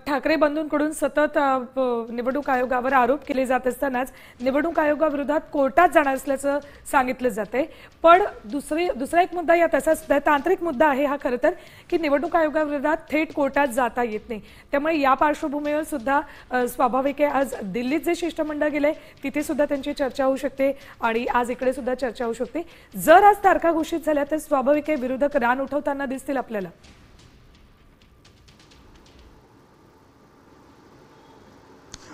ठाकरे बंधूंकडून सतत निवडणूक आयोगावर आरोप केले जात असतानाच निवडणूक आयोगाविरोधात कोर्टात जाणार असल्याचं सांगितलं जाते। पण दुसरा एक मुद्दा या तसाच तांत्रिक मुद्दा आहे हा खरं तर की निवडणूक आयोगाविरोधात थेट कोर्टात जाता येत नाही। त्यामुळे या पार्श्वभूमीवर सुद्धा स्वाभाविक आहे आज दिल्लीत जे शिष्टमंडळ गेले तिथे सुद्धा त्यांची चर्चा होऊ शकते आणि आज इकडे सुद्धा चर्चा होऊ शकते। जर आज तारखा घोषित झाल्या तर स्वाभाविक आहे विरोधक रान उठवताना दिसतील आपल्याला।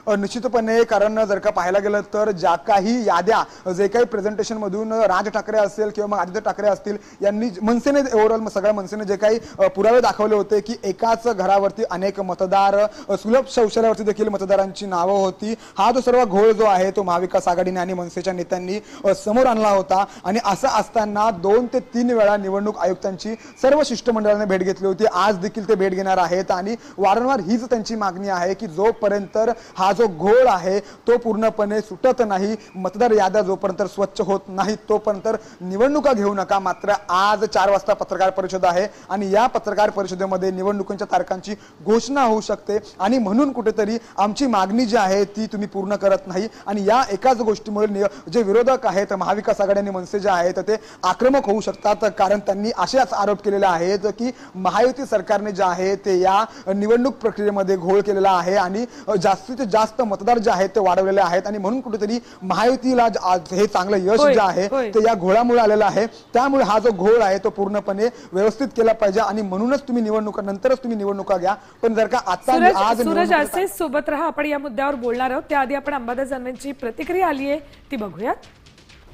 निश्चितपणे कारण जर का पाहायला गेलं तर ज्या काही याद्या जे काही प्रेझेंटेशन मधून राज ठाकरे असेल किंवा मग आदित्य ठाकरे असतील यांनी मनसेने ओव्हरऑल सगळ्या मनसेने जे काही पुरावे दाखवले होते की एकाच घरावरती अनेक मतदार सुलभ शौचालयावरती देखील मतदारांची नावं होती। हा जो सर्व घोळ जो आहे तो महाविकास आघाडीने आणि मनसेच्या नेत्यांनी समोर आणला होता आणि असं असताना 2 ते 3 वेळा निवडणूक आयुक्तांची सर्व शिष्टमंडळाने भेट घेतली होती। आज देखील ते भेट घेणार आहेत आणि वारंवार हीच त्यांची मागणी आहे की जोपर्यंत हा जो घोळ आहे तो पूर्णपणे सुटत नाही, मतदार याद्या जोपर्यंत स्वच्छ होत नाही तोपर्यंत निवडणुका घेऊ नका। मात्र आज 4 वाजता पत्रकार परिषद आहे आणि या पत्रकार परिषदेमध्ये निवडणुकांच्या तारखांची घोषणा होऊ शकते आणि म्हणून कुठेतरी आमची मागणी जी आहे ती तुम्ही पूर्ण करत नाही आणि या एकाच गोष्टीमुळे जे विरोधक आहेत महाविकास आघाडी आणि मनसे जे आहेत ते आक्रमक होऊ शकतात। कारण त्यांनी असेच आरोप केलेले आहेत की महायुती सरकारने जे आहे ते या निवडणूक प्रक्रियेमध्ये घोळ केलेला आहे आणि जास्तीत जास्त मतदार जे आहेत ते वाढवलेले आहेत आणि म्हणून कुठेतरी महायुतीला हे चांगलं यश जे आहे ते या घोळामुळे आलेलं आहे। त्यामुळे हा जो घोळ आहे तो पूर्णपणे व्यवस्थित केला पाहिजे आणि म्हणूनच तुम्ही निवडणुका नंतरच तुम्ही निवडणुका घ्या। पण जर का आता आज सूरज असेच सोबत राहा, आपण या मुद्द्यावर बोलणार आहोत। त्याआधी आपण अंबादास दानवेंची प्रतिक्रिया आली आहे ती बघूयात।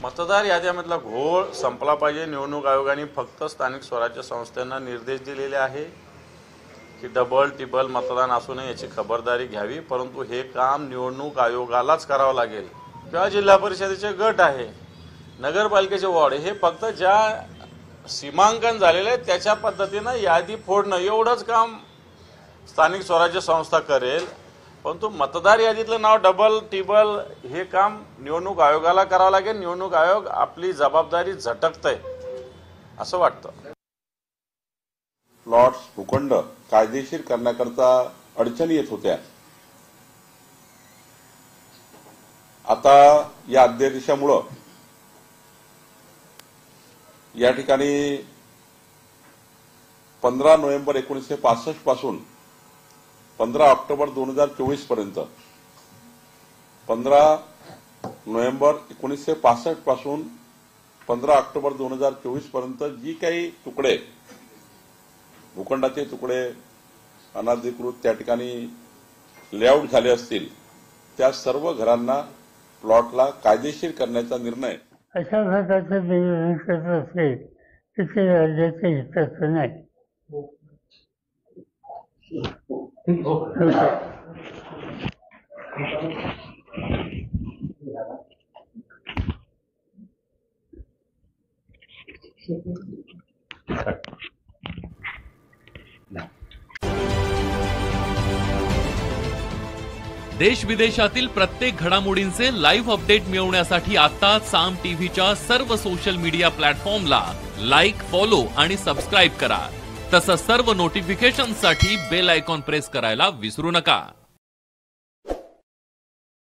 मतदार याद्यामधला घोळ संपला पाहिजे। निवडणूक आयोगाने फक्त स्थानिक स्वराज्य संस्थांना निर्देश दिलेले आहे की डबल टिबल मतदान असू नये याची खबरदारी घ्यावी, परंतु हे काम निवडणूक आयोगालाच करावं लागेल किंवा जिल्हा परिषदेचे गट आहे, नगरपालिकेचे वॉर्ड, हे फक्त ज्या सीमांकन झालेलं आहे त्याच्या पद्धतीनं यादी फोडणं एवढंच काम स्थानिक स्वराज्य संस्था करेल। परंतु मतदार यादीतलं नाव डबल टिबल हे काम निवडणूक आयोगाला करावं लागेल। निवडणूक आयोग आपली जबाबदारी झटकतंय असं वाटतं। प्लॉट्स भूखंड कायदेशीर करण्याकरता अडचणी येत होत्या। आता या अध्यादेशामुळे या ठिकाणी 15 नोव्हेंबर 1965 पासून 15 ऑक्टोबर 2024 पर्यंत 15 नोव्हेंबर 1965 पासून 15 ऑक्टोबर 2024 पर्यंत जी काही तुकडे भूखंडाचे तुकडे अनधिकृत त्या ठिकाणी लेआउट झाले असतील त्या सर्व घरांना प्लॉटला कायदेशीर करण्याचा निर्णय अशा प्रकारचं नियोजन करत असेल तर ते राज्याच्या हिताचं नाही। देश विदेशातील प्रत्येक घडामोडींचे लाईव्ह अपडेट मिळवण्यासाठी आता साम टीव्हीच्या सर्व सोशल मीडिया प्लॅटफॉर्मला लाईक, फॉलो आणि सबस्क्राईब करा। तसंच सर्व नोटिफिकेशनसाठी बेल आयकॉन प्रेस करायला विसरू नका।